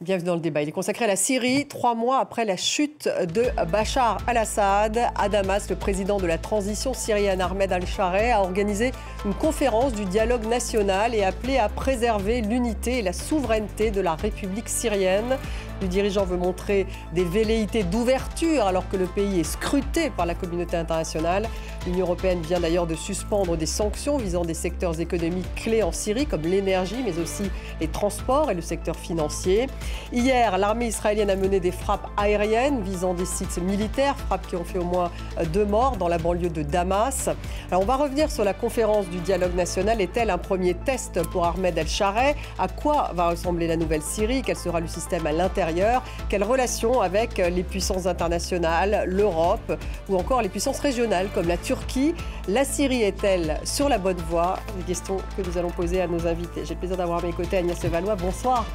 Bienvenue dans le débat. Il est consacré à la Syrie, 3 mois après la chute de Bachar al-Assad. À Damas, le président de la transition syrienne, Ahmed al-Sharai, a organisé une conférence du dialogue national et appelé à préserver l'unité et la souveraineté de la République syrienne. Le dirigeant veut montrer des velléités d'ouverture alors que le pays est scruté par la communauté internationale. L'Union européenne vient d'ailleurs de suspendre des sanctions visant des secteurs économiques clés en Syrie comme l'énergie mais aussi les transports et le secteur financier. Hier, l'armée israélienne a mené des frappes aériennes visant des sites militaires, frappes qui ont fait au moins 2 morts dans la banlieue de Damas. Alors on va revenir sur la conférence du dialogue national. Est-elle un premier test pour Ahmed al-Sharai? À quoi va ressembler la nouvelle Syrie? Quel sera le système à l'intérieur? Quelles relations avec les puissances internationales, l'Europe ou encore les puissances régionales comme la Turquie? La Syrie est-elle sur la bonne voie? Des questions que nous allons poser à nos invités. J'ai le plaisir d'avoir à mes côtés Agnès Levallois. Bonsoir.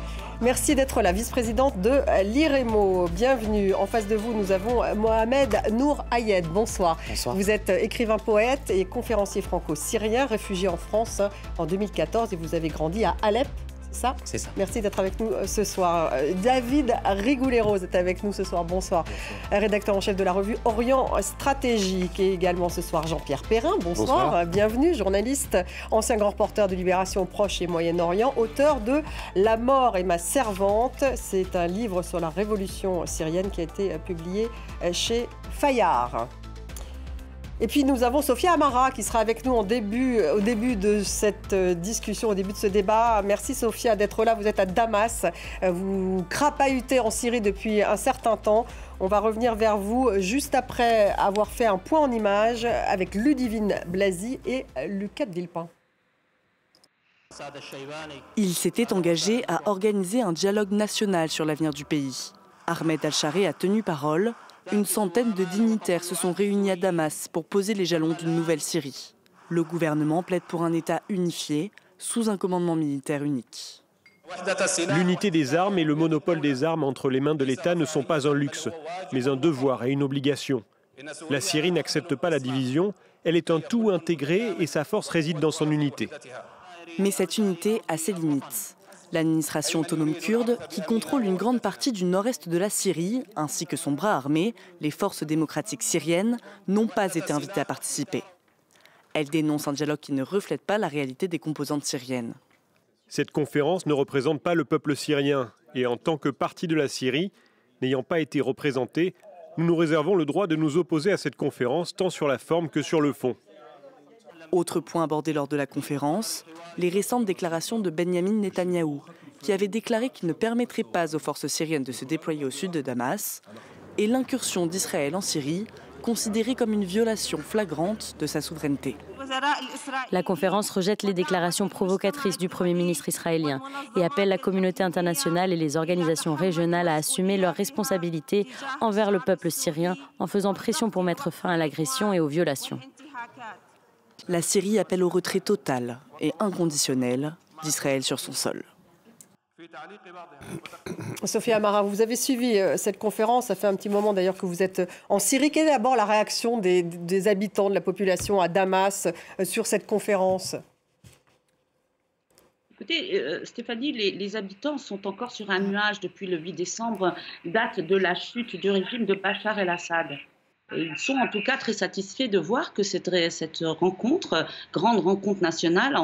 Merci d'être là, vice-présidente de l'IREMO. Bienvenue. En face de vous, nous avons Mohamed Nour Ayed. Bonsoir. Bonsoir. Vous êtes écrivain, poète et conférencier franco-syrien, réfugié en France en 2014 et vous avez grandi à Alep. Ça. C'est ça. Merci d'être avec nous ce soir. David Rigouleros est avec nous ce soir. Bonsoir. Rédacteur en chef de la revue Orient Stratégique. Et également ce soir Jean-Pierre Perrin. Bonsoir. Bienvenue, journaliste, ancien grand reporter de Libération Proche et Moyen-Orient, auteur de La mort est ma servante. C'est un livre sur la révolution syrienne qui a été publié chez Fayard. Et puis nous avons Sophia Amara qui sera avec nous au début de cette discussion, au début de ce débat. Merci Sophia d'être là, vous êtes à Damas, vous crapahutez en Syrie depuis un certain temps. On va revenir vers vous juste après avoir fait un point en images avec Ludivine Blazy et Lucas de Villepin. Il s'était engagé à organiser un dialogue national sur l'avenir du pays. Ahmed al-Sharai a tenu parole. Une centaine de dignitaires se sont réunis à Damas pour poser les jalons d'une nouvelle Syrie. Le gouvernement plaide pour un État unifié, sous un commandement militaire unique. L'unité des armes et le monopole des armes entre les mains de l'État ne sont pas un luxe, mais un devoir et une obligation. La Syrie n'accepte pas la division, elle est un tout intégré et sa force réside dans son unité. Mais cette unité a ses limites. L'administration autonome kurde, qui contrôle une grande partie du nord-est de la Syrie, ainsi que son bras armé, les forces démocratiques syriennes, n'ont pas été invitées à participer. Elle dénonce un dialogue qui ne reflète pas la réalité des composantes syriennes. Cette conférence ne représente pas le peuple syrien. Et en tant que parti de la Syrie, n'ayant pas été représenté, nous nous réservons le droit de nous opposer à cette conférence, tant sur la forme que sur le fond. Autre point abordé lors de la conférence, les récentes déclarations de Benyamin Netanyahou, qui avait déclaré qu'il ne permettrait pas aux forces syriennes de se déployer au sud de Damas, et l'incursion d'Israël en Syrie, considérée comme une violation flagrante de sa souveraineté. La conférence rejette les déclarations provocatrices du Premier ministre israélien et appelle la communauté internationale et les organisations régionales à assumer leurs responsabilités envers le peuple syrien en faisant pression pour mettre fin à l'agression et aux violations. La Syrie appelle au retrait total et inconditionnel d'Israël sur son sol. Sophia Amara, vous avez suivi cette conférence, ça fait un petit moment d'ailleurs que vous êtes en Syrie. Quelle est d'abord la réaction des habitants, de la population à Damas sur cette conférence? Écoutez, Stéphanie, les habitants sont encore sur un nuage depuis le 8 décembre, date de la chute du régime de Bachar el-Assad. Ils sont en tout cas très satisfaits de voir que cette rencontre, grande rencontre nationale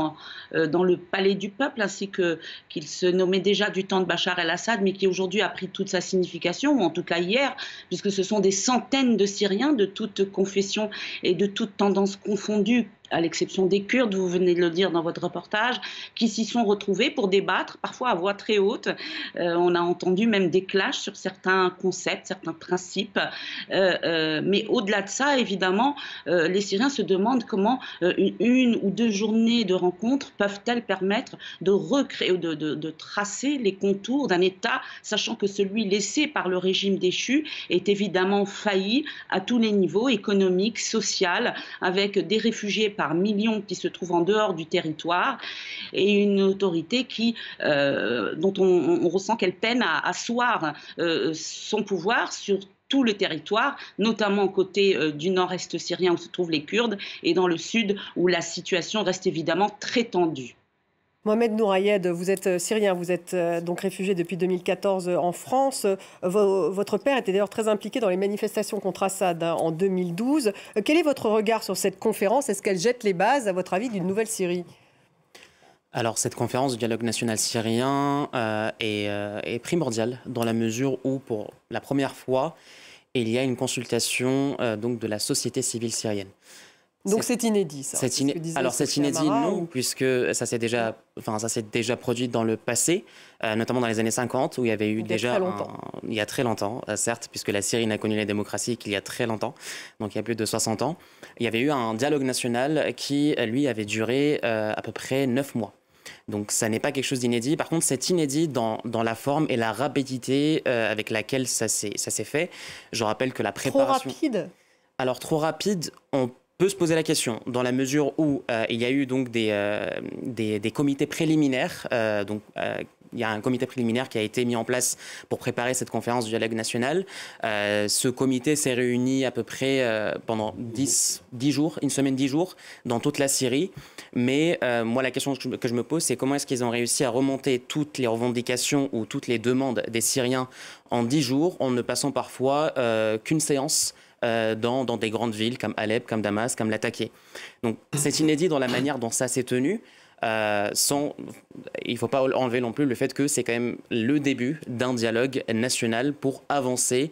dans le palais du peuple, ainsi qu'il se nommait déjà du temps de Bachar el-Assad, mais qui aujourd'hui a pris toute sa signification, ou en tout cas hier, puisque ce sont des centaines de Syriens de toute confession et de toute tendance confondue, à l'exception des Kurdes, vous venez de le dire dans votre reportage, qui s'y sont retrouvés pour débattre, parfois à voix très haute. On a entendu même des clashs sur certains concepts, certains principes. Mais au-delà de ça, évidemment, les Syriens se demandent comment une ou 2 journées de rencontres peuvent-elles permettre de recréer, de tracer les contours d'un État, sachant que celui laissé par le régime déchu est évidemment failli à tous les niveaux, économiques, social, avec des réfugiés par millions qui se trouvent en dehors du territoire et une autorité dont on ressent qu'elle peine à asseoir son pouvoir sur tout le territoire, notamment côté du nord-est syrien où se trouvent les Kurdes et dans le sud où la situation reste évidemment très tendue. Mohamed Nourayed, vous êtes syrien, vous êtes donc réfugié depuis 2014 en France. Votre père était d'ailleurs très impliqué dans les manifestations contre Assad en 2012. Quel est votre regard sur cette conférence? Est-ce qu'elle jette les bases, à votre avis, d'une nouvelle Syrie? Alors, cette conférence du dialogue national syrien est primordiale dans la mesure où, pour la première fois, il y a une consultation donc de la société civile syrienne. Donc c'est inédit, ça. Alors c'est inédit, non, puisque ça s'est déjà produit dans le passé, notamment dans les années 50, où il y avait eu il y a très longtemps, certes, puisque la Syrie n'a connu la démocratie qu'il y a très longtemps, donc il y a plus de 60 ans. Il y avait eu un dialogue national qui, lui, avait duré à peu près 9 mois. Donc ça n'est pas quelque chose d'inédit. Par contre, c'est inédit dans la forme et la rapidité avec laquelle ça s'est fait. Je rappelle que la préparation... Trop rapide? Alors trop rapide, on peut se poser la question, dans la mesure où il y a eu donc des comités préliminaires. Il y a un comité préliminaire qui a été mis en place pour préparer cette conférence du dialogue national. Ce comité s'est réuni à peu près pendant 10 jours, une semaine, 10 jours, dans toute la Syrie. Mais moi, la question que je me pose, c'est comment est-ce qu'ils ont réussi à remonter toutes les revendications ou toutes les demandes des Syriens en 10 jours, en ne passant parfois qu'une séance dans des grandes villes comme Alep, comme Damas, comme Latakia. Donc c'est inédit dans la manière dont ça s'est tenu. Il ne faut pas enlever non plus le fait que c'est quand même le début d'un dialogue national pour avancer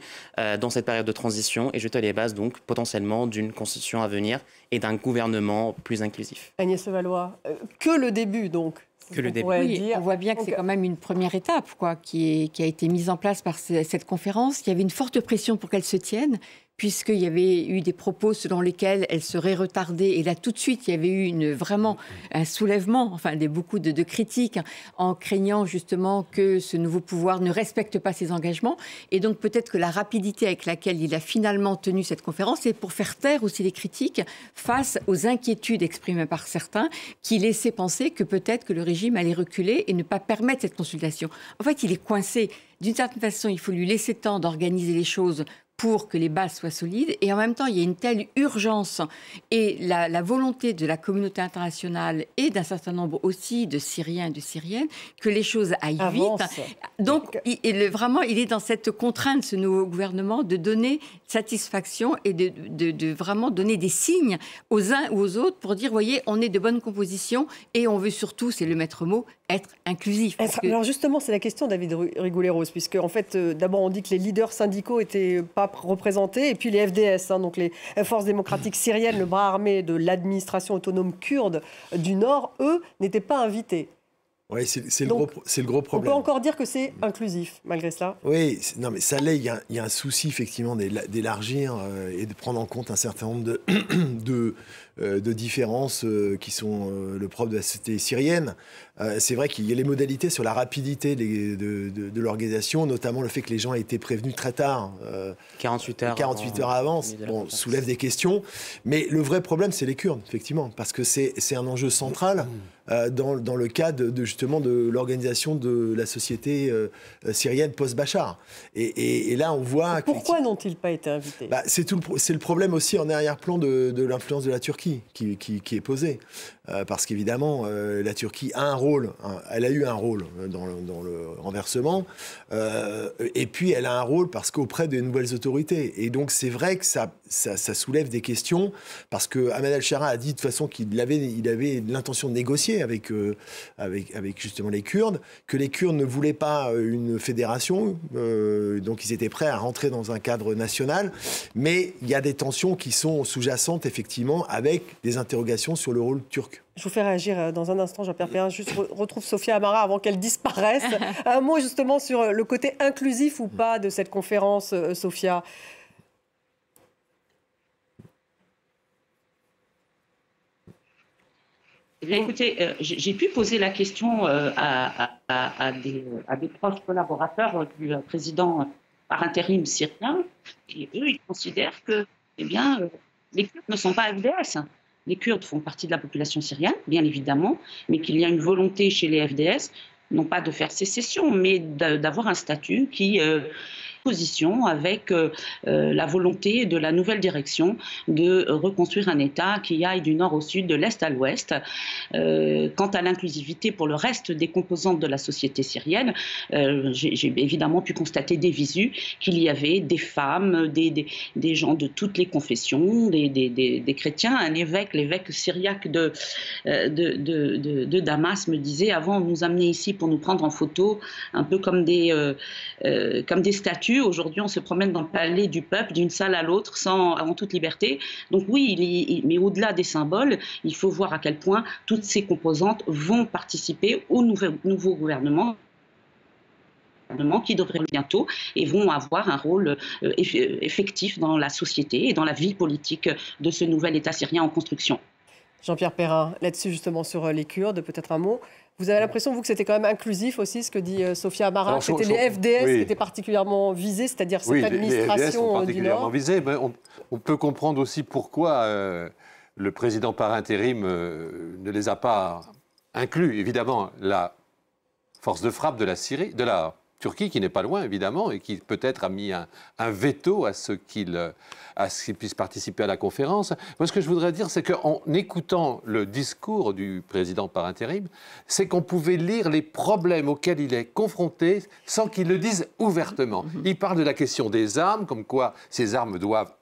dans cette période de transition et jeter les bases donc potentiellement d'une constitution à venir et d'un gouvernement plus inclusif. Agnès Levallois, que le début donc? Que le début. Oui, on voit bien que c'est quand même une première étape qui a été mise en place par cette conférence. Il y avait une forte pression pour qu'elle se tienne, puisqu'il y avait eu des propos selon lesquels elle serait retardée. Et là, tout de suite, il y avait eu vraiment un soulèvement, beaucoup de critiques, en craignant justement que ce nouveau pouvoir ne respecte pas ses engagements. Et donc, peut-être que la rapidité avec laquelle il a finalement tenu cette conférence, c'est pour faire taire aussi les critiques face aux inquiétudes exprimées par certains qui laissaient penser que peut-être que le régime allait reculer et ne pas permettre cette consultation. En fait, il est coincé. D'une certaine façon, il faut lui laisser le temps d'organiser les choses pour que les bases soient solides. Et en même temps, il y a une telle urgence et la volonté de la communauté internationale et d'un certain nombre aussi de Syriens et de Syriennes que les choses aillent vite. Donc, il est dans cette contrainte, ce nouveau gouvernement, de donner satisfaction et de vraiment donner des signes aux uns ou aux autres pour dire, voyez, on est de bonne composition et on veut surtout, c'est le maître mot, être inclusif. Alors justement, c'est la question, David Rigoulet-Rose, puisque en fait, d'abord on dit que les leaders syndicaux n'étaient pas représentés, et puis les FDS, donc les forces démocratiques syriennes, le bras armé de l'administration autonome kurde du Nord, eux, n'étaient pas invités. Oui, c'est le gros problème. On peut encore dire que c'est inclusif, malgré cela. Oui, non, mais ça l'est. Il y a un souci, effectivement, d'élargir et de prendre en compte un certain nombre de différences qui sont le propre de la société syrienne. C'est vrai qu'il y a les modalités sur la rapidité de l'organisation, notamment le fait que les gens aient été prévenus très tard. 48 heures avant, soulève des questions. Mais le vrai problème, c'est les Kurdes, effectivement, parce que c'est un enjeu central dans le cadre justement de l'organisation de la société syrienne post-Bachar. Et là, on voit... Pourquoi n'ont-ils pas été invités? C'est le problème aussi en arrière-plan de l'influence de la Turquie qui est posée. Parce qu'évidemment, la Turquie a un rôle, elle a eu un rôle dans le renversement, et puis elle a un rôle parce qu'auprès des nouvelles autorités. Et donc c'est vrai que ça soulève des questions, parce que Ahmed al-Shara a dit de toute façon qu'il avait l'intention de négocier avec justement les Kurdes, que les Kurdes ne voulaient pas une fédération, donc ils étaient prêts à rentrer dans un cadre national, mais il y a des tensions qui sont sous-jacentes effectivement, avec des interrogations sur le rôle turc. Je vous fais réagir dans un instant, Jean-Pierre Perrin. Je retrouve Sophia Amara avant qu'elle disparaisse. Un mot justement sur le côté inclusif ou pas de cette conférence, Sophia. Eh bien, écoutez, j'ai pu poser la question à des proches collaborateurs du président par intérim syrien, et eux, ils considèrent que les Kurdes ne sont pas FDS. Les Kurdes font partie de la population syrienne, bien évidemment, mais qu'il y a une volonté chez les FDS, non pas de faire sécession, mais d'avoir un statut qui position avec la volonté de la nouvelle direction de reconstruire un État qui aille du nord au sud, de l'est à l'ouest. Quant à l'inclusivité pour le reste des composantes de la société syrienne, j'ai évidemment pu constater des visus qu'il y avait des femmes, des gens de toutes les confessions, des chrétiens. Un évêque, l'évêque syriaque de Damas me disait: avant on nous amenait ici pour nous prendre en photo, un peu comme des statues. Aujourd'hui, on se promène dans le palais du peuple, d'une salle à l'autre, en toute liberté. Donc oui, mais au-delà des symboles, il faut voir à quel point toutes ces composantes vont participer au nouveau gouvernement qui devrait bientôt et vont avoir un rôle effectif dans la société et dans la vie politique de ce nouvel État syrien en construction. Jean-Pierre Perrin, là-dessus justement sur les Kurdes, peut-être un mot. Vous avez l'impression, vous, que c'était quand même inclusif aussi, ce que dit Sophia Amara, que c'était les FDS qui étaient particulièrement visés, c'est-à-dire cette administration les FDS sont particulièrement du Nord visés, mais on peut comprendre aussi pourquoi le président par intérim ne les a pas inclus. Évidemment, la force de frappe de la Turquie, qui n'est pas loin, évidemment, et qui peut-être a mis un veto à ce qu'il puisse participer à la conférence. Moi, ce que je voudrais dire, c'est qu'en écoutant le discours du président par intérim, c'est qu'on pouvait lire les problèmes auxquels il est confronté sans qu'il le dise ouvertement. Il parle de la question des armes, comme quoi ces armes doivent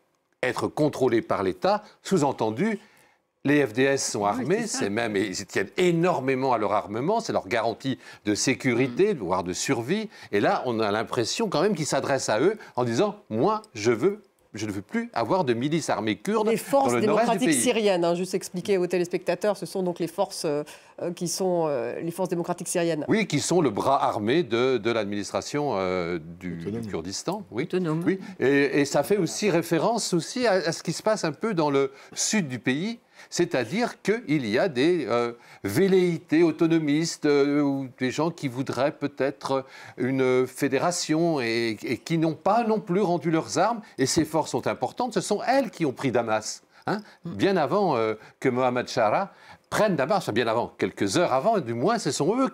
être contrôlées par l'État, sous-entendu. Les FDS sont armés, ils tiennent énormément à leur armement, c'est leur garantie de sécurité, voire de survie. Et là, on a l'impression quand même qu'ils s'adressent à eux en disant « Moi, je ne veux plus avoir de milices armées kurdes dans le nord-est du pays. » Les forces démocratiques syriennes, juste expliquer aux téléspectateurs, ce sont donc les forces qui sont les forces démocratiques syriennes. Oui, qui sont le bras armé de l'administration du Kurdistan. Oui. Autonome. Oui. Et ça fait aussi référence aussi à ce qui se passe un peu dans le sud du pays. C'est-à-dire qu'il y a des velléités autonomistes ou des gens qui voudraient peut-être une fédération et qui n'ont pas non plus rendu leurs armes. Et ces forces sont importantes. Ce sont elles qui ont pris Damas. Bien avant que Mohamed Shara prenne Damas, enfin bien avant, quelques heures avant, du moins, ce sont eux.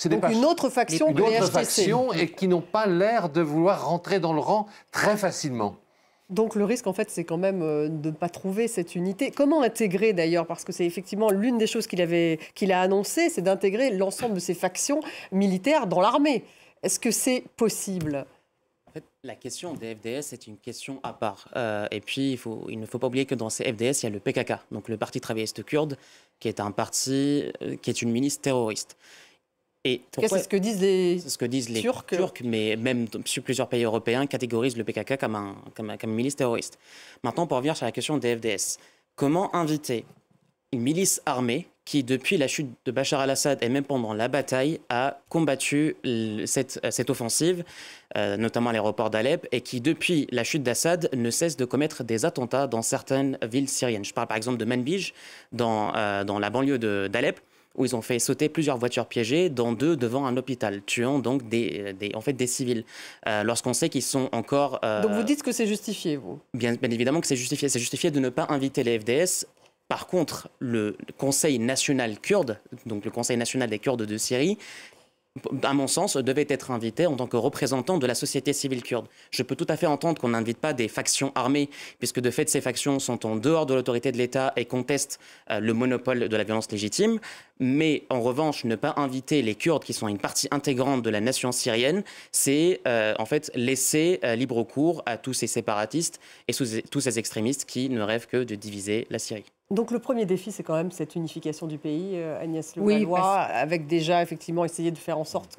Donc une autre faction que les HTC. Et qui n'ont pas l'air de vouloir rentrer dans le rang très facilement. Donc le risque, en fait, c'est quand même de ne pas trouver cette unité. Comment intégrer, d'ailleurs, parce que c'est effectivement l'une des choses qu'il a annoncé, c'est d'intégrer l'ensemble de ces factions militaires dans l'armée. Est-ce que c'est possible ? En fait, la question des FDS est une question à part. Et puis, il ne faut pas oublier que dans ces FDS, il y a le PKK, donc le Parti travailliste kurde, qui est un parti, qui est une milice terroriste. Et c'est ce que disent les Turcs, mais même sur plusieurs pays européens catégorisent le PKK comme une milice terroriste. Maintenant, pour revenir sur la question des FDS, comment inviter une milice armée qui, depuis la chute de Bachar al-Assad et même pendant la bataille, a combattu cette offensive, notamment à l'aéroport d'Alep, et qui, depuis la chute d'Assad, ne cesse de commettre des attentats dans certaines villes syriennes. Je parle par exemple de Manbij, dans la banlieue d'Alep, où ils ont fait sauter plusieurs voitures piégées, dont 2 devant un hôpital, tuant donc des civils. Lorsqu'on sait qu'ils sont encore... Donc vous dites que c'est justifié, vous ? Bien évidemment que c'est justifié. C'est justifié de ne pas inviter les FDS. Par contre, le Conseil national kurde, donc le Conseil national des Kurdes de Syrie, à mon sens, devait être invité en tant que représentant de la société civile kurde. Je peux tout à fait entendre qu'on n'invite pas des factions armées, puisque de fait, ces factions sont en dehors de l'autorité de l'État et contestent le monopole de la violence légitime. Mais en revanche, ne pas inviter les Kurdes, qui sont une partie intégrante de la nation syrienne, c'est en fait laisser libre cours à tous ces séparatistes et tous ces extrémistes qui ne rêvent que de diviser la Syrie. Donc le premier défi, c'est quand même cette unification du pays, Agnès Le Gaulois, avec déjà effectivement essayer de faire en sorte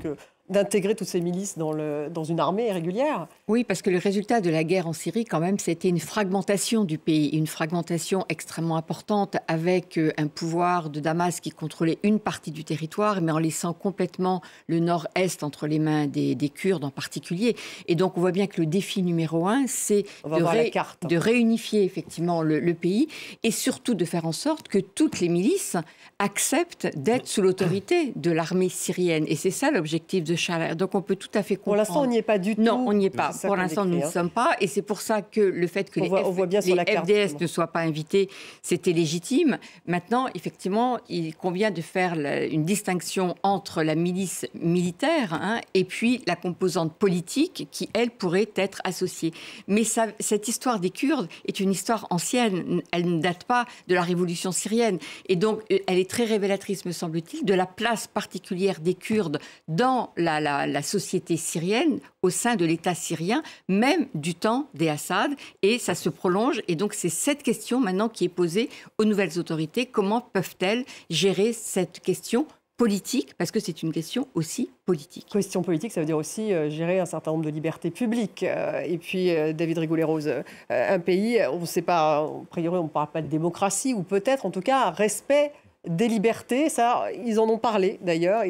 d'intégrer toutes ces milices dans une armée régulière. Oui, parce que le résultat de la guerre en Syrie, quand même, c'était une fragmentation du pays, une fragmentation extrêmement importante, avec un pouvoir de Damas qui contrôlait une partie du territoire, mais en laissant complètement le nord-est entre les mains des Kurdes en particulier. Et donc, on voit bien que le défi numéro 1, c'est de réunifier effectivement le pays, et surtout de faire en sorte que toutes les milices acceptent d'être sous l'autorité de l'armée syrienne. Et c'est ça l'objectif de chaleur. Donc on peut tout à fait comprendre. Pour l'instant, on n'y est pas du tout. Non, on n'y est pas. Pour l'instant, nous ne sommes pas. Et c'est pour ça que le fait que les FDS ne soient pas invités, c'était légitime. Maintenant, effectivement, il convient de faire une distinction entre la milice militaire et puis la composante politique qui, elle, pourrait être associée. Mais cette histoire des Kurdes est une histoire ancienne. Elle ne date pas de la révolution syrienne. Et donc, elle est très révélatrice, me semble-t-il, de la place particulière des Kurdes dans la société syrienne, au sein de l'État syrien, même du temps des Assad. Et ça se prolonge. Et donc, c'est cette question maintenant qui est posée aux nouvelles autorités. Comment peuvent-elles gérer cette question politique, parce que c'est une question aussi politique. Question politique, ça veut dire aussi gérer un certain nombre de libertés publiques. Et puis, David Rigoulet-Rose, un pays, on ne sait pas, a priori, on ne parle pas de démocratie, ou peut-être, en tout cas, respect des libertés. Ça, ils en ont parlé, d'ailleurs,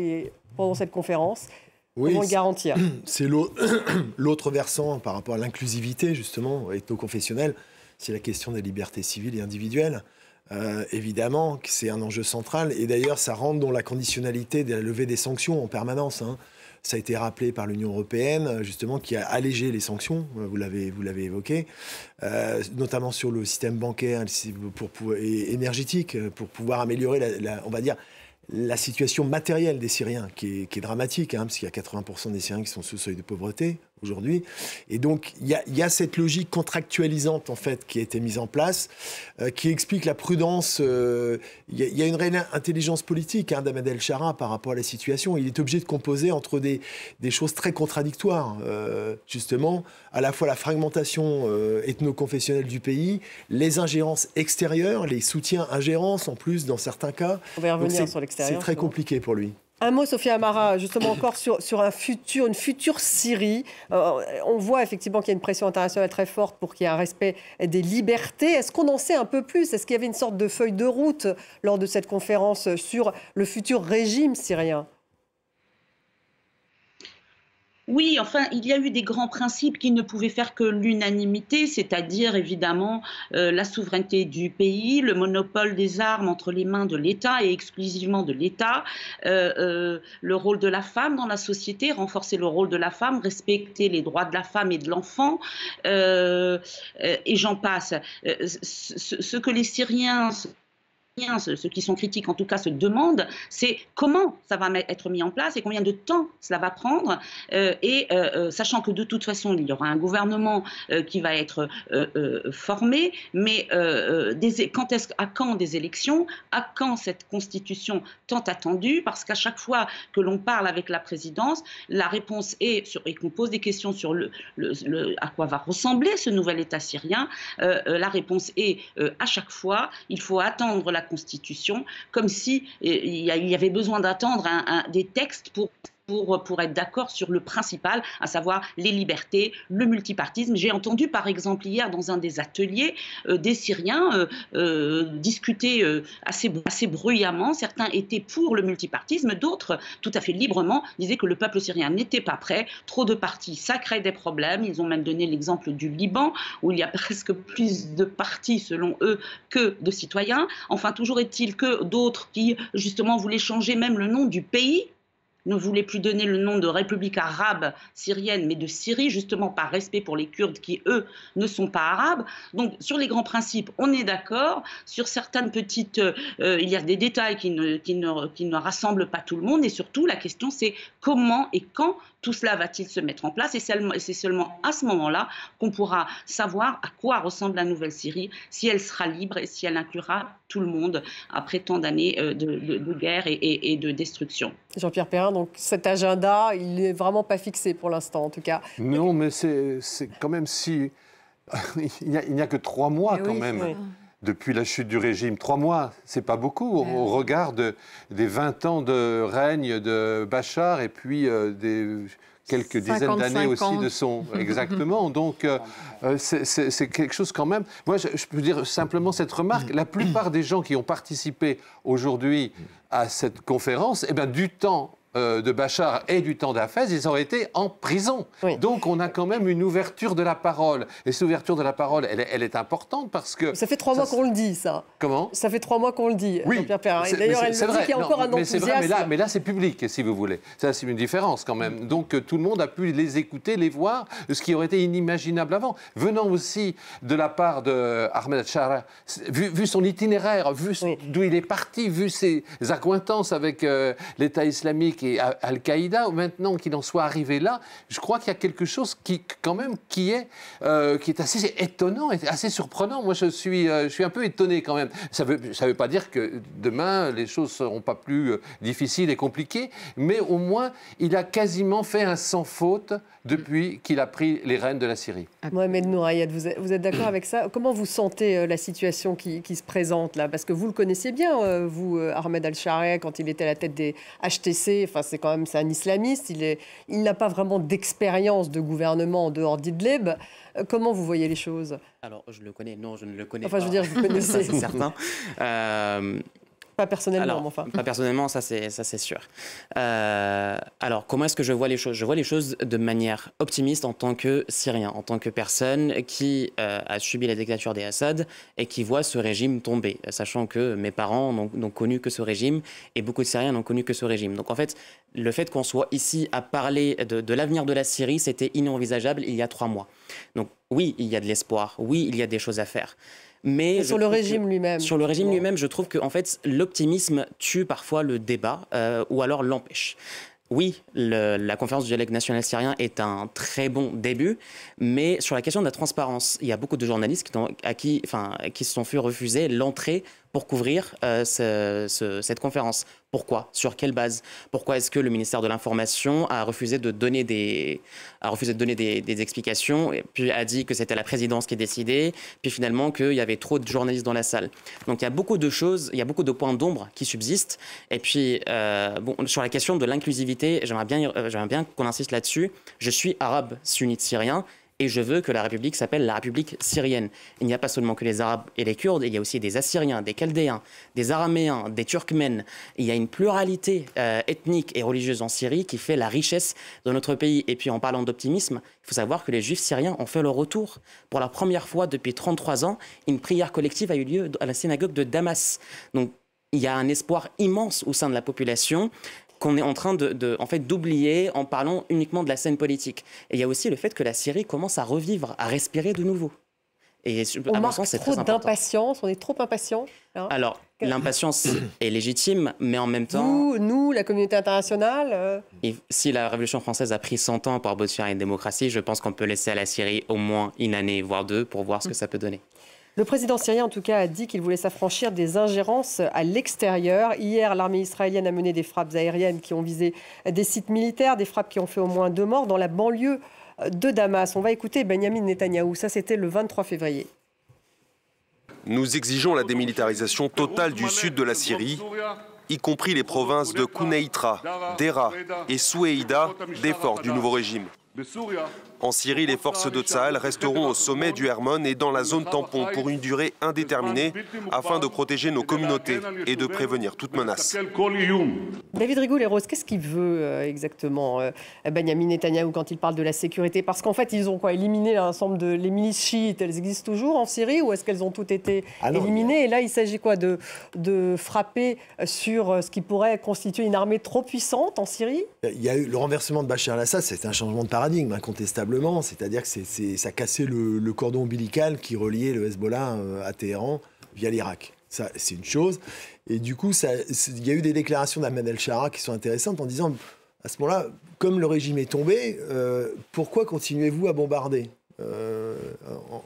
pendant cette conférence. Oui, comment le garantir ? C'est l'autre versant par rapport à l'inclusivité, justement, ethno-confessionnelle. C'est la question des libertés civiles et individuelles. Évidemment que c'est un enjeu central. Et d'ailleurs, ça rentre dans la conditionnalité de la levée des sanctions en permanence. Ça a été rappelé par l'Union européenne, justement, qui a allégé les sanctions, vous l'avez évoqué, notamment sur le système bancaire et énergétique, pour pouvoir améliorer, on va dire, la situation matérielle des Syriens, qui est dramatique, parce qu'il y a 80% des Syriens qui sont sous le seuil de pauvreté aujourd'hui. Et donc, il y a cette logique contractualisante, en fait, qui a été mise en place, qui explique la prudence. Il y a une réelle intelligence politique d'Ahmed El-Shara par rapport à la situation. Il est obligé de composer entre des choses très contradictoires, justement, à la fois la fragmentation ethno-confessionnelle du pays, les ingérences extérieures, les soutiens-ingérences, en plus, dans certains cas. On va y revenir sur l'extérieur. C'est très compliqué pour lui. Un mot, Sophia Amara, justement encore sur une future Syrie. On voit effectivement qu'il y a une pression internationale très forte pour qu'il y ait un respect des libertés. Est-ce qu'on en sait un peu plus ? Est-ce qu'il y avait une sorte de feuille de route lors de cette conférence sur le futur régime syrien ? Oui, enfin, il y a eu des grands principes qui ne pouvaient faire que l'unanimité, c'est-à-dire évidemment la souveraineté du pays, le monopole des armes entre les mains de l'État et exclusivement de l'État, le rôle de la femme dans la société, renforcer le rôle de la femme, respecter les droits de la femme et de l'enfant, et j'en passe. Ce que les Syriens... ceux qui sont critiques en tout cas se demandent, c'est comment ça va être mis en place et combien de temps cela va prendre, sachant que de toute façon il y aura un gouvernement qui va être formé, mais à quand des élections, à quand cette constitution tant attendue, parce qu'à chaque fois que l'on parle avec la présidence, la réponse est, et qu'on pose des questions sur à quoi va ressembler ce nouvel État syrien, la réponse est à chaque fois, il faut attendre la Constitution, comme si il y avait besoin d'attendre des textes pour être d'accord sur le principal, à savoir les libertés, le multipartisme. J'ai entendu par exemple hier dans un des ateliers des Syriens discuter assez bruyamment. Certains étaient pour le multipartisme, d'autres tout à fait librement disaient que le peuple syrien n'était pas prêt, trop de partis, ça crée des problèmes. Ils ont même donné l'exemple du Liban où il y a presque plus de partis selon eux que de citoyens. Enfin, toujours est-il que d'autres qui justement voulaient changer même le nom du pays, ne voulait plus donner le nom de République arabe syrienne, mais de Syrie, justement par respect pour les Kurdes qui, eux, ne sont pas arabes. Donc, sur les grands principes, on est d'accord. Sur certaines petites... il y a des détails qui ne rassemblent pas tout le monde. Et surtout, la question, c'est comment et quand tout cela va-t-il se mettre en place. Et c'est seulement à ce moment-là qu'on pourra savoir à quoi ressemble la nouvelle Syrie, si elle sera libre et si elle inclura tout le monde après tant d'années de guerre et de destruction. Jean-Pierre Perrin, donc cet agenda, il n'est vraiment pas fixé pour l'instant, en tout cas. Non, mais c'est quand même si... il n'y a que 3 mois, quand même. Oui. Depuis la chute du régime. 3 mois, c'est pas beaucoup au regard des 20 ans de règne de Bachar et puis des quelques dizaines d'années aussi de son... Exactement. Donc, c'est quelque chose quand même... Moi, je peux dire simplement cette remarque. La plupart des gens qui ont participé aujourd'hui à cette conférence, eh bien, du temps de Bachar et du temps d'Hafez, ils auraient été en prison. Oui. Donc on a quand même une ouverture de la parole. Et cette ouverture de la parole, elle est importante parce que... Ça fait 3 mois qu'on le dit, ça. Comment ? Ça fait 3 mois qu'on le dit, oui, Jean-Pierre Perrin. D'ailleurs, elle me dit qu'il y a encore un enthousiasme. Mais là, c'est public, si vous voulez. Ça, c'est une différence quand même. Donc tout le monde a pu les écouter, les voir, ce qui aurait été inimaginable avant. Venant aussi de la part d'Ahmed al-Shara, vu son itinéraire, vu d'où il est parti, vu ses accointances avec l'État islamique et Al-Qaïda, maintenant qu'il en soit arrivé là, je crois qu'il y a quelque chose qui est assez étonnant, assez surprenant. Moi, je suis un peu étonné quand même. Ça veut pas dire que demain, les choses ne seront pas plus difficiles et compliquées, mais au moins, il a quasiment fait un sans faute depuis qu'il a pris les rênes de la Syrie. Mohamed Nourayed, vous êtes d'accord avec ça ? Comment vous sentez la situation qui se présente là ? Parce que vous le connaissiez bien, vous, Ahmed al-Shara, quand il était à la tête des HTC. Enfin, c'est un islamiste. Il n'a pas vraiment d'expérience de gouvernement en dehors d'Idlib. Comment vous voyez les choses ? Alors, je le connais. Non, je ne le connais pas. Enfin, je veux dire, vous connaissez. Ça, c'est certain. Pas personnellement, alors, mais enfin. Pas personnellement, ça c'est sûr. Alors, comment est-ce que je vois les choses ? Je vois les choses de manière optimiste en tant que Syrien, en tant que personne qui a subi la dictature des Assad et qui voit ce régime tomber, sachant que mes parents n'ont connu que ce régime et beaucoup de Syriens n'ont connu que ce régime. Donc en fait, le fait qu'on soit ici à parler de l'avenir de la Syrie, c'était inenvisageable il y a 3 mois. Donc oui, il y a de l'espoir, oui, il y a des choses à faire. Mais sur le régime lui-même. Sur le régime lui-même, je trouve que en fait, l'optimisme tue parfois le débat ou alors l'empêche. Oui, la conférence du dialogue national syrien est un très bon début, mais sur la question de la transparence, il y a beaucoup de journalistes qui se sont fait refuser l'entrée pour couvrir cette conférence. Pourquoi ? Sur quelle base ? Pourquoi est-ce que le ministère de l'Information a refusé de donner des explications, et puis a dit que c'était la présidence qui décidait, puis finalement qu'il y avait trop de journalistes dans la salle. Donc il y a beaucoup de choses, il y a beaucoup de points d'ombre qui subsistent. Et puis, sur la question de l'inclusivité, j'aimerais bien qu'on insiste là-dessus. Je suis arabe sunnite syrien. Et je veux que la République s'appelle la République syrienne. Il n'y a pas seulement que les Arabes et les Kurdes, il y a aussi des Assyriens, des Chaldéens, des Araméens, des Turkmènes. Il y a une pluralité ethnique et religieuse en Syrie qui fait la richesse de notre pays. Et puis en parlant d'optimisme, il faut savoir que les Juifs syriens ont fait leur retour. Pour la première fois depuis 33 ans, une prière collective a eu lieu à la synagogue de Damas. Donc il y a un espoir immense au sein de la population qu'on est en train d'oublier en parlant uniquement de la scène politique. Et il y a aussi le fait que la Syrie commence à revivre, à respirer de nouveau. Et on marque trop d'impatience, on est trop impatients. Hein. Alors, l'impatience est légitime, mais en même temps... Nous, la communauté internationale... Si la Révolution française a pris 100 ans pour aboutir à une démocratie, je pense qu'on peut laisser à la Syrie au moins 1 année, voire 2, pour voir ce que ça peut donner. Le président syrien, en tout cas, a dit qu'il voulait s'affranchir des ingérences à l'extérieur. Hier, l'armée israélienne a mené des frappes aériennes qui ont visé des sites militaires, des frappes qui ont fait au moins 2 morts dans la banlieue de Damas. On va écouter Benyamin Netanyahou. Ça, c'était le 23 février. Nous exigeons la démilitarisation totale du sud de la Syrie, y compris les provinces de Kouneitra, Dera et Soueïda, des forces du nouveau régime. En Syrie, les forces de Tsahal resteront au sommet du Hermon et dans la zone tampon pour une durée indéterminée afin de protéger nos communautés et de prévenir toute menace. David Rigoulet-Rose, qu'est-ce qu'il veut exactement Benyamin Netanyahou quand il parle de la sécurité? Parce qu'en fait, ils ont éliminé l'ensemble de les milices chiites. Elles existent toujours en Syrie ou est-ce qu'elles ont toutes été éliminées? Et là, il s'agit de frapper sur ce qui pourrait constituer une armée trop puissante en Syrie? Il y a eu le renversement de Bachar al-Assad, c'est un changement de paradigme, incontestablement. C'est-à-dire que ça cassait le cordon ombilical qui reliait le Hezbollah à Téhéran via l'Irak. Ça, c'est une chose. Et du coup, il y a eu des déclarations d'Ahmed al-Shara qui sont intéressantes en disant, à ce moment-là, comme le régime est tombé, pourquoi continuez-vous à bombarder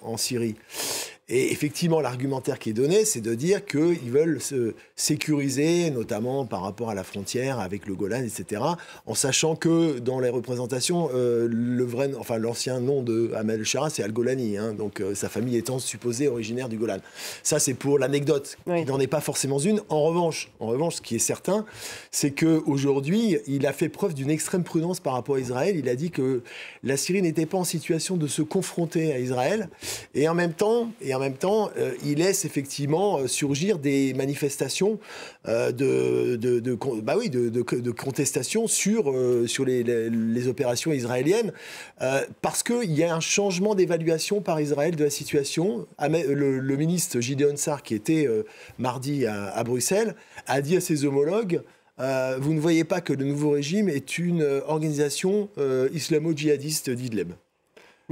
en Syrie? Et effectivement, l'argumentaire qui est donné, c'est de dire qu'ils veulent se sécuriser, notamment par rapport à la frontière avec le Golan, etc., en sachant que dans les représentations, l'ancien nom de Ahmed al-Shara, c'est Al-Golani, hein, donc sa famille étant supposée originaire du Golan. Ça, c'est pour l'anecdote. Oui. Il n'en est pas forcément une. En revanche, ce qui est certain, c'est qu'aujourd'hui, il a fait preuve d'une extrême prudence par rapport à Israël. Il a dit que la Syrie n'était pas en situation de se confronter à Israël, et en même temps, en même temps, il laisse effectivement surgir des manifestations de contestation sur les opérations israéliennes, parce qu'il y a un changement d'évaluation par Israël de la situation. Le ministre Gideon Sa'ar, qui était mardi à Bruxelles, a dit à ses homologues: vous ne voyez pas que le nouveau régime est une organisation islamo-djihadiste d'Idlib.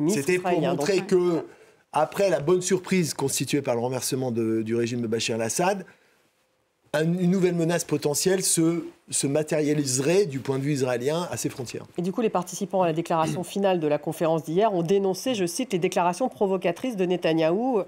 C'était pour montrer que, après la bonne surprise constituée par le renversement du régime de Bachar el-Assad, une nouvelle menace potentielle se matérialiserait du point de vue israélien à ses frontières. Et du coup, les participants à la déclaration finale de la conférence d'hier ont dénoncé, je cite, les déclarations provocatrices de Netanyahou.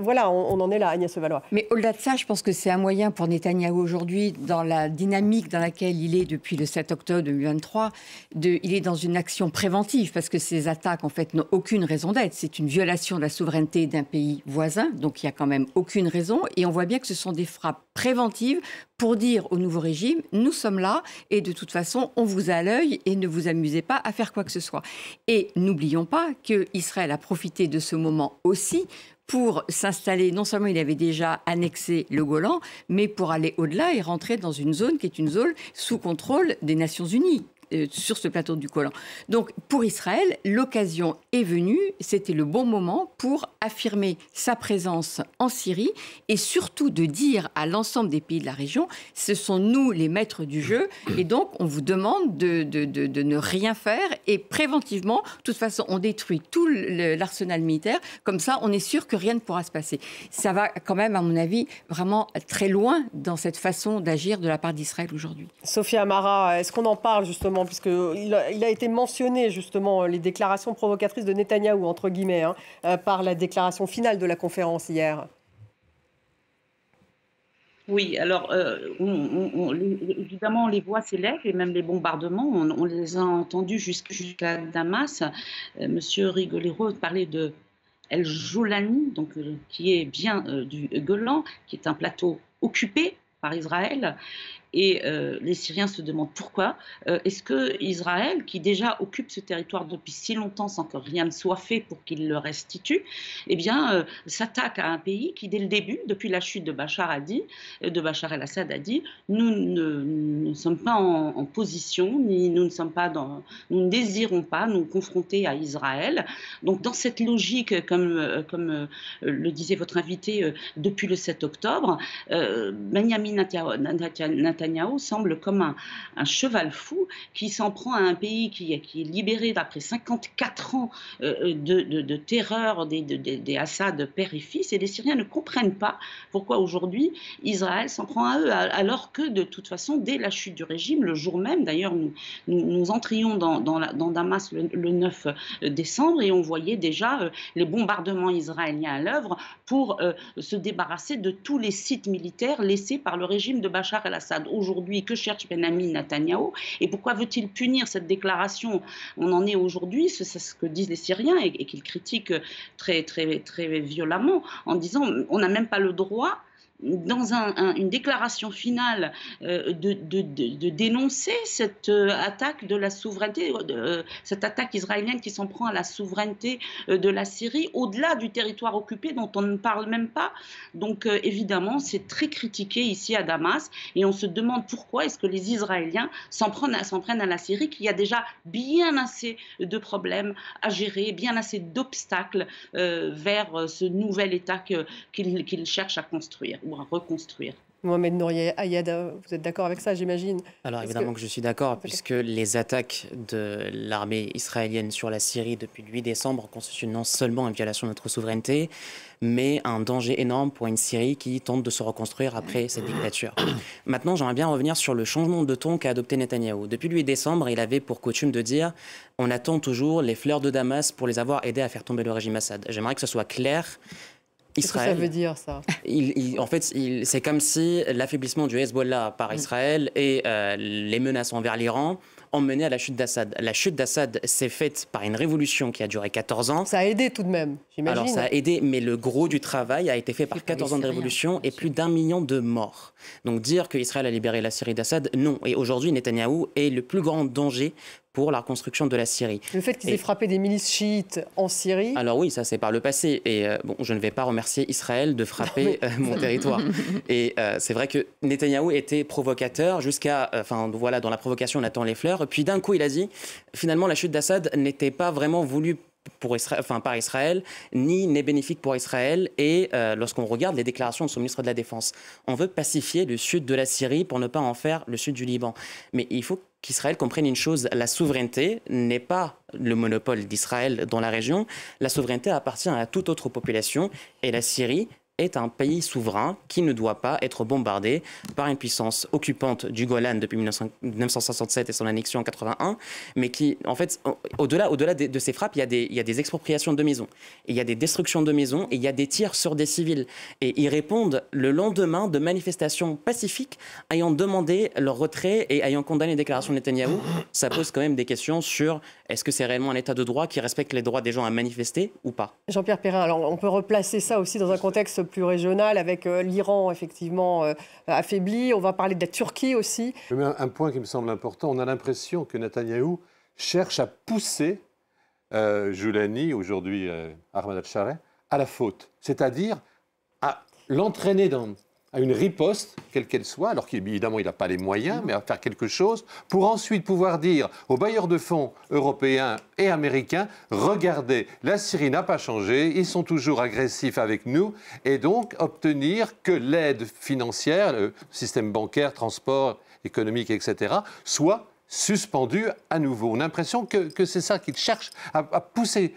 Voilà, on en est là, Agnès Levallois. Mais au-delà de ça, je pense que c'est un moyen pour Netanyahou aujourd'hui, dans la dynamique dans laquelle il est depuis le 7 octobre 2023, il est dans une action préventive, parce que ces attaques, en fait, n'ont aucune raison d'être. C'est une violation de la souveraineté d'un pays voisin, donc il n'y a quand même aucune raison. Et on voit bien que ce sont des frappes préventives pour dire au nouveau régime: nous sommes là et de toute façon, on vous a à l'œil et ne vous amusez pas à faire quoi que ce soit. Et n'oublions pas qu'Israël a profité de ce moment aussi pour s'installer. Non seulement il avait déjà annexé le Golan, mais pour aller au-delà et rentrer dans une zone qui est une zone sous contrôle des Nations Unies. Sur ce plateau du Golan. Donc, pour Israël, l'occasion est venue, c'était le bon moment pour affirmer sa présence en Syrie et surtout de dire à l'ensemble des pays de la région: ce sont nous les maîtres du jeu et donc on vous demande de ne rien faire et préventivement, de toute façon, on détruit tout l'arsenal militaire, comme ça on est sûr que rien ne pourra se passer. Ça va quand même, à mon avis, vraiment très loin dans cette façon d'agir de la part d'Israël aujourd'hui. Sophia Amara, est-ce qu'on en parle justement, puisqu'il a été mentionné justement les déclarations provocatrices de Netanyahou, entre guillemets, par la déclaration finale de la conférence hier? Oui, alors évidemment les voix s'élèvent et même les bombardements, on les a entendus jusqu'à Damas. Monsieur Rigolero parlait de El Joulani, donc, qui est bien du Golan, qui est un plateau occupé par Israël. Et les Syriens se demandent pourquoi. Est-ce que Israël, qui déjà occupe ce territoire depuis si longtemps sans que rien ne soit fait pour qu'il le restitue, eh bien, s'attaque à un pays qui, dès le début, depuis la chute de Bachar el-Assad, a dit: nous ne sommes pas en position, ni nous ne désirons pas nous confronter à Israël. Donc, dans cette logique, comme le disait votre invité, depuis le 7 octobre, Benyamin Netanyahou semble comme un cheval fou qui s'en prend à un pays qui est libéré après 54 ans de terreur des Assad père et fils, et les Syriens ne comprennent pas pourquoi aujourd'hui Israël s'en prend à eux, alors que de toute façon, dès la chute du régime, le jour même, d'ailleurs nous entrions dans Damas le 9 décembre et on voyait déjà les bombardements israéliens à l'œuvre pour se débarrasser de tous les sites militaires laissés par le régime de Bachar el-Assad. Aujourd'hui, que cherche Benyamin Netanyahou et pourquoi veut-il punir cette déclaration? On en est aujourd'hui, c'est ce que disent les Syriens et qu'ils critiquent très, très, très violemment, en disant: on n'a même pas le droit, dans une déclaration finale, de dénoncer cette attaque de la souveraineté, cette attaque israélienne qui s'en prend à la souveraineté de la Syrie, au-delà du territoire occupé dont on ne parle même pas. Donc évidemment, c'est très critiqué ici à Damas et on se demande pourquoi est-ce que les Israéliens s'en prennent à la Syrie, qui a déjà bien assez de problèmes à gérer, bien assez d'obstacles vers ce nouvel État qu'ils cherchent à construire ou à reconstruire. Mohamed Nouri Ayad, vous êtes d'accord avec ça, j'imagine? Alors évidemment que je suis d'accord, puisque les attaques de l'armée israélienne sur la Syrie depuis le 8 décembre constituent non seulement une violation de notre souveraineté, mais un danger énorme pour une Syrie qui tente de se reconstruire après cette dictature. Maintenant, j'aimerais bien revenir sur le changement de ton qu'a adopté Netanyahou. Depuis le 8 décembre, il avait pour coutume de dire: on attend toujours les fleurs de Damas pour les avoir aidés à faire tomber le régime Assad. J'aimerais que ce soit clair. Israël, qu'est-ce que ça veut dire, ça? En fait, c'est comme si l'affaiblissement du Hezbollah par Israël et les menaces envers l'Iran ont mené à la chute d'Assad. La chute d'Assad s'est faite par une révolution qui a duré 14 ans. Ça a aidé tout de même, j'imagine. Alors ça a aidé, mais le gros du travail a été fait par 14 ans de révolution et plus d'1 million de morts. Donc dire qu'Israël a libéré la Syrie d'Assad, non. Et aujourd'hui, Netanyahou est le plus grand danger pour la reconstruction de la Syrie. Le fait qu'ils aient frappé des milices chiites en Syrie... Alors oui, ça c'est par le passé. Et bon, je ne vais pas remercier Israël de frapper mon territoire. Et c'est vrai que Netanyahou était provocateur jusqu'à... Enfin voilà, dans la provocation on attend les fleurs. Puis d'un coup il a dit, finalement la chute d'Assad n'était pas vraiment voulue par Israël, ni n'est bénéfique pour Israël. Et lorsqu'on regarde les déclarations de son ministre de la Défense, on veut pacifier le sud de la Syrie pour ne pas en faire le sud du Liban. Mais il faut qu'Israël comprenne une chose, la souveraineté n'est pas le monopole d'Israël dans la région. La souveraineté appartient à toute autre population et la Syrie est un pays souverain qui ne doit pas être bombardé par une puissance occupante du Golan depuis 1967 et son annexion en 81, mais qui, en fait, au-delà de ces frappes, il y a des expropriations de maisons, il y a des destructions de maisons, et il y a des tirs sur des civils. Et ils répondent le lendemain de manifestations pacifiques ayant demandé leur retrait et ayant condamné les déclarations de Netanyahou. Ça pose quand même des questions sur est-ce que c'est réellement un état de droit qui respecte les droits des gens à manifester ou pas. Jean-Pierre Perrin, alors on peut replacer ça aussi dans un contexte plus régional avec l'Iran effectivement affaibli. On va parler de la Turquie aussi. Mais un point qui me semble important, on a l'impression que Netanyahou cherche à pousser Joulani, aujourd'hui Ahmed al-Shareh, à la faute. C'est-à-dire à l'entraîner à une riposte, quelle qu'elle soit, alors qu'évidemment il n'a pas les moyens, mais à faire quelque chose, pour ensuite pouvoir dire aux bailleurs de fonds européens et américains, regardez, la Syrie n'a pas changé, ils sont toujours agressifs avec nous, et donc obtenir que l'aide financière, le système bancaire, transport, économique, etc., soit suspendu à nouveau. On a l'impression que c'est ça qu'il cherche à pousser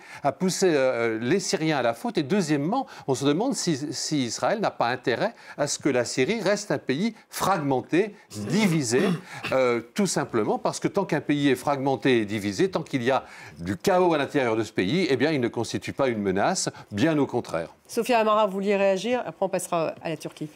les Syriens à la faute. Et deuxièmement, on se demande si Israël n'a pas intérêt à ce que la Syrie reste un pays fragmenté, divisé, tout simplement parce que tant qu'un pays est fragmenté et divisé, tant qu'il y a du chaos à l'intérieur de ce pays, eh bien, il ne constitue pas une menace, bien au contraire. Sophia Amara, vous vouliez réagir? Après, on passera à la Turquie.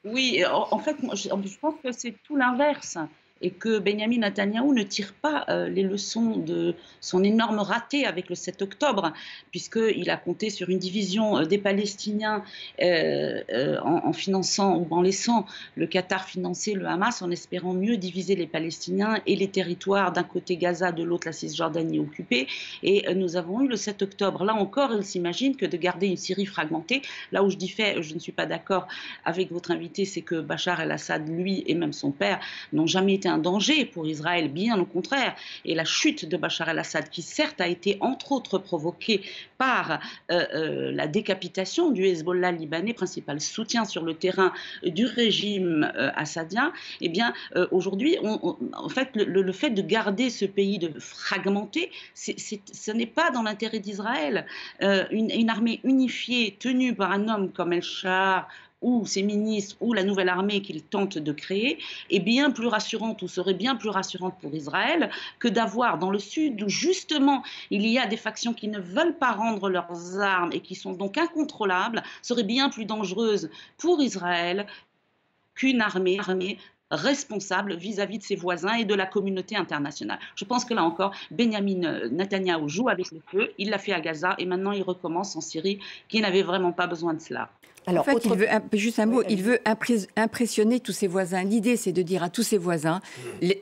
Oui, en fait, je pense que c'est tout l'inverse. Et que Benyamin Netanyahou ne tire pas les leçons de son énorme raté avec le 7 octobre, puisqu'il a compté sur une division des Palestiniens en finançant ou en laissant le Qatar financer le Hamas, en espérant mieux diviser les Palestiniens et les territoires, d'un côté Gaza, de l'autre la Cisjordanie occupée. Et nous avons eu le 7 octobre. Là encore, il s'imagine que de garder une Syrie fragmentée, là où je ne suis pas d'accord avec votre invité, c'est que Bachar el-Assad, lui et même son père, n'ont jamais été un danger pour Israël, bien au contraire. Et la chute de Bachar el-Assad, qui certes a été entre autres provoquée par la décapitation du Hezbollah libanais, principal soutien sur le terrain du régime assadien, eh bien aujourd'hui, en fait, le fait de garder ce pays fragmenté, ce n'est pas dans l'intérêt d'Israël. Une armée unifiée tenue par un homme comme El-Shahar, ou ses ministres, ou la nouvelle armée qu'il tente de créer, est bien plus rassurante, ou serait bien plus rassurante pour Israël, que d'avoir dans le Sud, où justement il y a des factions qui ne veulent pas rendre leurs armes et qui sont donc incontrôlables, serait bien plus dangereuse pour Israël qu'une armée responsable vis-à-vis de ses voisins et de la communauté internationale. Je pense que là encore, Benyamin Netanyahou joue avec le feu, il l'a fait à Gaza et maintenant il recommence en Syrie, qui n'avait vraiment pas besoin de cela. Alors, en fait, il veut, juste un mot, il veut impressionner tous ses voisins. L'idée, c'est de dire à tous ses voisins,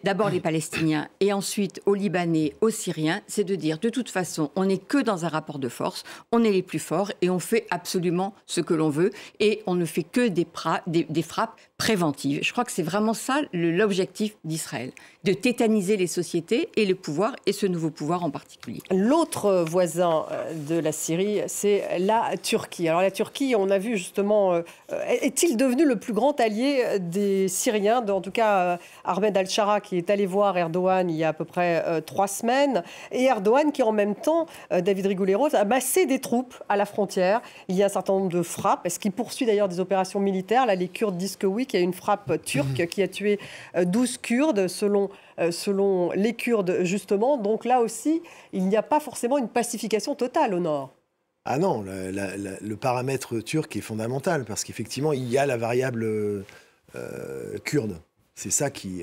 d'abord les Palestiniens et ensuite aux Libanais, aux Syriens, c'est de dire, de toute façon, on n'est que dans un rapport de force, on est les plus forts et on fait absolument ce que l'on veut et on ne fait que des frappes préventives. Je crois que c'est vraiment ça l'objectif d'Israël, de tétaniser les sociétés et le pouvoir, et ce nouveau pouvoir en particulier. L'autre voisin de la Syrie, c'est la Turquie. Alors la Turquie, on a vu justement, est-il devenu le plus grand allié des Syriens, en tout cas Ahmed al-Shara qui est allé voir Erdogan il y a à peu près 3 semaines, et Erdogan qui en même temps, David Rigouleros, a massé des troupes à la frontière. Il y a un certain nombre de frappes. Est-ce qu'il poursuit d'ailleurs des opérations militaires? Là, les Kurdes disent que oui, qu'il y a une frappe turque qui a tué 12 Kurdes, selon les Kurdes, justement. Donc là aussi, il n'y a pas forcément une pacification totale au nord. Ah non, le paramètre turc est fondamental, parce qu'effectivement, il y a la variable kurde. C'est ça qui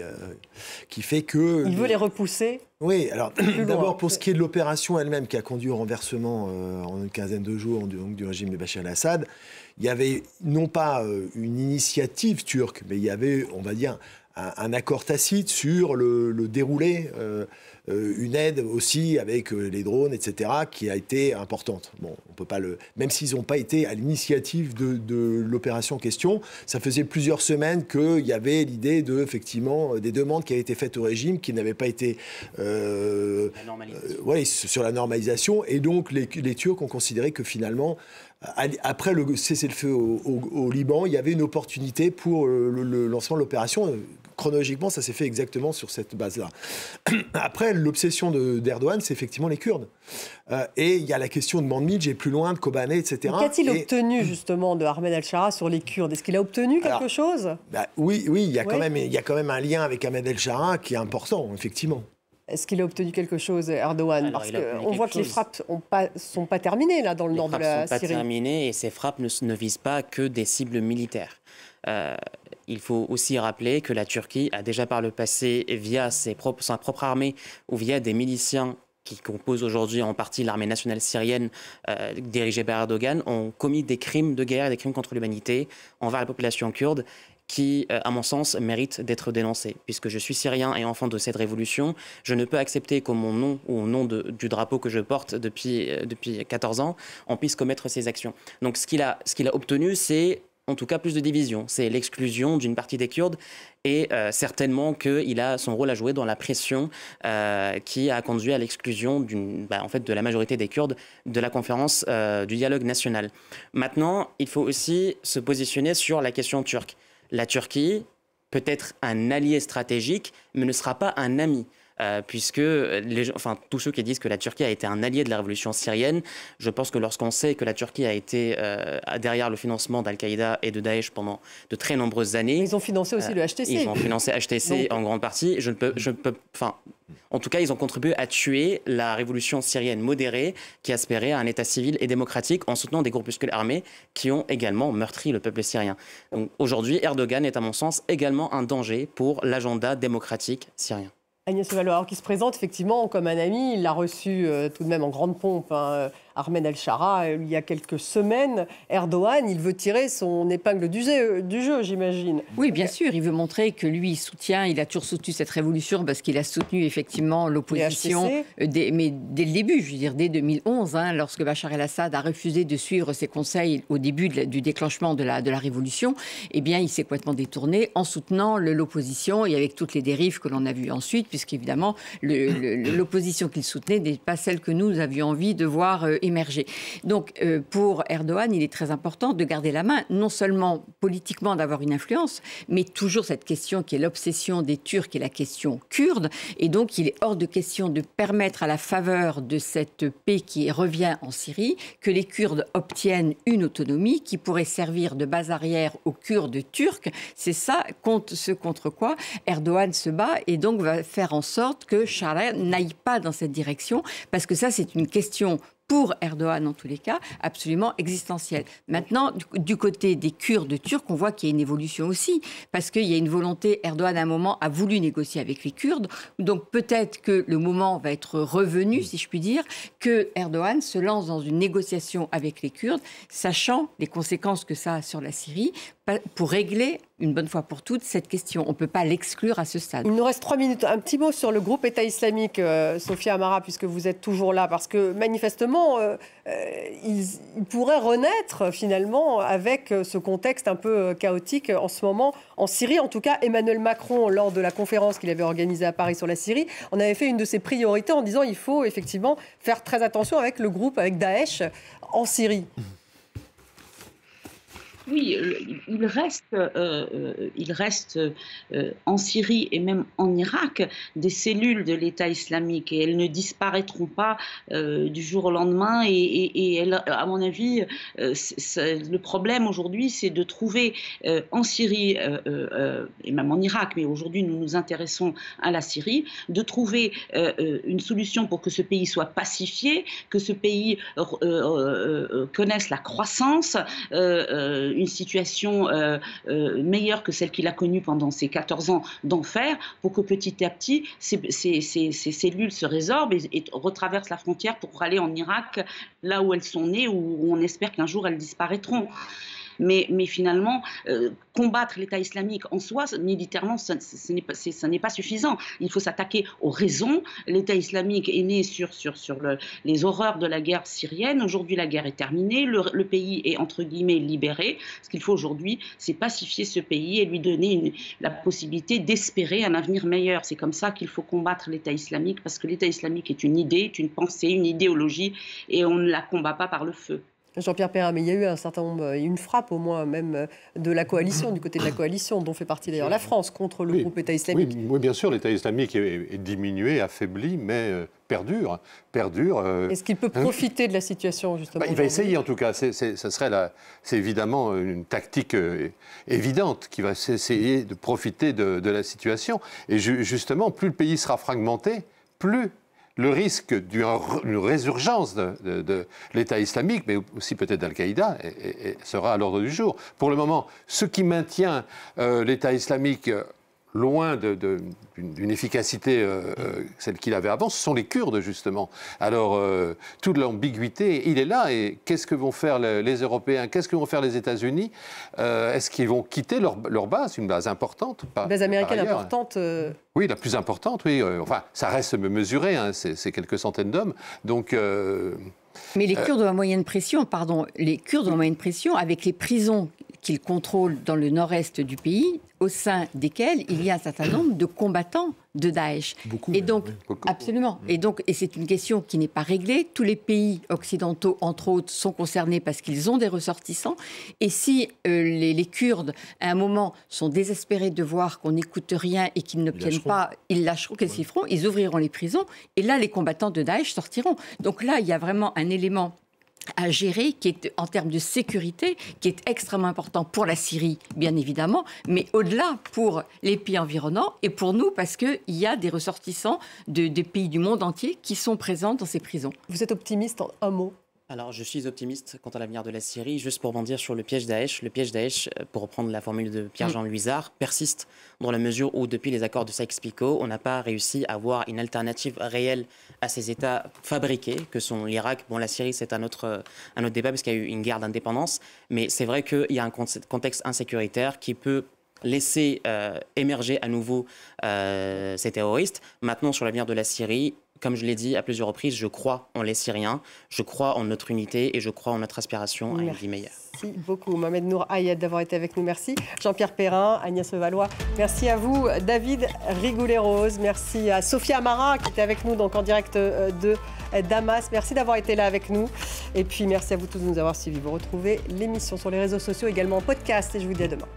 fait que... Il veut les repousser. Oui, alors d'abord pour ce qui est de l'opération elle-même qui a conduit au renversement en une quinzaine de jours du régime de Bachar el-Assad, il y avait non pas une initiative turque, mais il y avait, on va dire, un accord tacite sur le déroulé, une aide aussi avec les drones, etc., qui a été importante. Bon, on peut pas même s'ils n'ont pas été à l'initiative de l'opération en question, ça faisait plusieurs semaines qu'il y avait l'idée effectivement, des demandes qui avaient été faites au régime qui n'avaient pas été sur la normalisation. Et donc, les Turcs ont considéré que finalement, après le cessez-le-feu au Liban, il y avait une opportunité pour le lancement de l'opération. Chronologiquement, ça s'est fait exactement sur cette base-là. Après, l'obsession d'Erdogan, c'est effectivement les Kurdes. Et il y a la question de Manbij et plus loin de Kobané, etc. Qu'a-t-il obtenu justement de Ahmed al-Shara sur les Kurdes? Est-ce qu'il a obtenu quelque chose? Oui, il y a quand même un lien avec Ahmed al-Shara qui est important, effectivement. Est-ce qu'il a obtenu quelque chose, Erdogan? Parce qu'on voit que les frappes sont pas terminées là, dans le nord de la Syrie. Les frappes ne sont pas terminées et ces frappes ne visent pas que des cibles militaires. Il faut aussi rappeler que la Turquie a déjà par le passé, via sa propre armée ou via des miliciens qui composent aujourd'hui en partie l'armée nationale syrienne dirigée par Erdogan, ont commis des crimes de guerre, des crimes contre l'humanité envers la population kurde qui, à mon sens, méritent d'être dénoncés. Puisque je suis syrien et enfant de cette révolution, je ne peux accepter qu'au mon nom ou au nom du drapeau que je porte depuis 14 ans, on puisse commettre ces actions. Donc ce qu'il a obtenu, c'est en tout cas plus de division. C'est l'exclusion d'une partie des Kurdes et certainement qu'il a son rôle à jouer dans la pression qui a conduit à l'exclusion de la majorité des Kurdes de la conférence du dialogue national. Maintenant, il faut aussi se positionner sur la question turque. La Turquie peut être un allié stratégique, mais ne sera pas un ami. Puisque tous ceux qui disent que la Turquie a été un allié de la révolution syrienne, je pense que lorsqu'on sait que la Turquie a été derrière le financement d'Al-Qaïda et de Daesh pendant de très nombreuses années... Ils ont financé aussi le HTC. Ils ont financé HTC en grande partie. En tout cas, ils ont contribué à tuer la révolution syrienne modérée qui aspirait à un État civil et démocratique en soutenant des groupuscules armés qui ont également meurtri le peuple syrien. Donc aujourd'hui, Erdogan est à mon sens également un danger pour l'agenda démocratique syrien. Agnès Levallois, qui se présente effectivement comme un ami, il l'a reçu tout de même en grande pompe, Ahmed al-Shara, il y a quelques semaines. Erdogan, il veut tirer son épingle du jeu, j'imagine. Oui, bien sûr, il veut montrer que lui, il a toujours soutenu cette révolution parce qu'il a soutenu effectivement l'opposition, mais dès le début, je veux dire, dès 2011, lorsque Bachar el-Assad a refusé de suivre ses conseils au début du déclenchement de la révolution, eh bien, il s'est complètement détourné en soutenant l'opposition et avec toutes les dérives que l'on a vues ensuite, puisqu'évidemment, l'opposition qu'il soutenait n'est pas celle que nous avions envie de voir émerger. Donc, pour Erdogan, il est très important de garder la main, non seulement politiquement d'avoir une influence, mais toujours cette question qui est l'obsession des Turcs et la question kurde. Et donc, il est hors de question de permettre à la faveur de cette paix qui revient en Syrie, que les Kurdes obtiennent une autonomie qui pourrait servir de base arrière aux Kurdes turcs. C'est ça contre quoi Erdogan se bat et donc va faire en sorte que Shara n'aille pas dans cette direction, parce que ça, c'est une question pour Erdogan, en tous les cas, absolument existentielle. Maintenant, du côté des Kurdes turcs, on voit qu'il y a une évolution aussi, parce qu'il y a une volonté, Erdogan, à un moment, a voulu négocier avec les Kurdes, donc peut-être que le moment va être revenu, si je puis dire, que Erdogan se lance dans une négociation avec les Kurdes, sachant les conséquences que ça a sur la Syrie, pour régler une bonne fois pour toutes cette question. On ne peut pas l'exclure à ce stade. Il nous reste 3 minutes. Un petit mot sur le groupe État islamique, Sophia Amara, puisque vous êtes toujours là, parce que manifestement, il pourrait renaître finalement avec ce contexte un peu chaotique en ce moment en Syrie. En tout cas, Emmanuel Macron, lors de la conférence qu'il avait organisée à Paris sur la Syrie, on avait fait une de ses priorités en disant qu'il faut effectivement faire très attention avec le groupe, avec Daesh en Syrie. Oui, il reste en Syrie et même en Irak des cellules de l'État islamique et elles ne disparaîtront pas du jour au lendemain et elles, à mon avis, le problème aujourd'hui c'est de trouver en Syrie et même en Irak, mais aujourd'hui nous nous intéressons à la Syrie, de trouver une solution pour que ce pays soit pacifié, que ce pays connaisse la croissance, une situation meilleure que celle qu'il a connue pendant ces 14 ans d'enfer, pour que petit à petit, ces cellules se résorbent et retraversent la frontière pour aller en Irak, là où elles sont nées, où on espère qu'un jour elles disparaîtront. Mais finalement, combattre l'État islamique en soi, militairement, ce n'est pas suffisant. Il faut s'attaquer aux raisons. L'État islamique est né sur les horreurs de la guerre syrienne. Aujourd'hui, la guerre est terminée. Le pays est, entre guillemets, libéré. Ce qu'il faut aujourd'hui, c'est pacifier ce pays et lui donner la possibilité d'espérer un avenir meilleur. C'est comme ça qu'il faut combattre l'État islamique, parce que l'État islamique est une idée, est une pensée, une idéologie, et on ne la combat pas par le feu. Jean-Pierre Perrin, mais il y a eu un certain nombre, une frappe au moins même de la coalition, du côté de la coalition, dont fait partie d'ailleurs la France, contre le groupe État islamique. Oui, bien sûr, l'État islamique est diminué, affaibli, mais perdure. Est-ce qu'il peut profiter de la situation, justement? Il va essayer, en tout cas. C'est évidemment une tactique évidente qui va essayer de profiter de la situation. Et justement, plus le pays sera fragmenté, plus le risque d'une résurgence de l'État islamique, mais aussi peut-être d'Al-Qaïda, sera à l'ordre du jour. Pour le moment, ce qui maintient l'État islamique loin d'une efficacité, celle qu'il avait avant, ce sont les Kurdes, justement. Alors, toute l'ambiguïté, il est là. Et qu'est-ce que vont faire les Européens? Qu'est-ce que vont faire les États-Unis? Est-ce qu'ils vont quitter leur base, une base importante? Une base américaine importante Oui, la plus importante, oui. Enfin, ça reste mesuré, hein, c'est quelques centaines d'hommes. Donc... Mais les Kurdes ont une moyenne pression, avec les prisons qu'ils contrôlent dans le nord-est du pays, au sein desquelles il y a un certain nombre de combattants de Daesh. Beaucoup. Et donc, beaucoup. Absolument. Et c'est une question qui n'est pas réglée. Tous les pays occidentaux, entre autres, sont concernés parce qu'ils ont des ressortissants. Et si les Kurdes, à un moment, sont désespérés de voir qu'on n'écoute rien et qu'ils n'obtiennent pas, ils lâcheront. Qu'est-ce qu'ils feront? Ils ouvriront les prisons. Et là, les combattants de Daesh sortiront. Donc là, il y a vraiment un élément à gérer, qui est en termes de sécurité, qui est extrêmement important pour la Syrie, bien évidemment, mais au-delà pour les pays environnants et pour nous, parce qu'il y a des ressortissants des pays du monde entier qui sont présents dans ces prisons. Vous êtes optimiste en un mot? Alors, je suis optimiste quant à l'avenir de la Syrie. Juste pour rebondir sur le piège Daesh. Le piège Daesh, pour reprendre la formule de Pierre-Jean Luizard, persiste dans la mesure où, depuis les accords de Sykes-Picot, on n'a pas réussi à avoir une alternative réelle à ces États fabriqués, que sont l'Irak. Bon, la Syrie, c'est un autre débat, parce qu'il y a eu une guerre d'indépendance. Mais c'est vrai qu'il y a un contexte insécuritaire qui peut laisser émerger à nouveau ces terroristes. Maintenant, sur l'avenir de la Syrie, comme je l'ai dit à plusieurs reprises, je crois en les Syriens, je crois en notre unité et je crois en notre aspiration à une vie meilleure. Merci beaucoup, Mohamed Nour Ayed, d'avoir été avec nous. Merci. Jean-Pierre Perrin, Agnès Levallois, merci à vous. David Rigoulet-Rose, merci à Sophia Amara qui était avec nous donc en direct de Damas. Merci d'avoir été là avec nous. Et puis merci à vous tous de nous avoir suivis. Vous retrouvez l'émission sur les réseaux sociaux, également en podcast, et je vous dis à demain.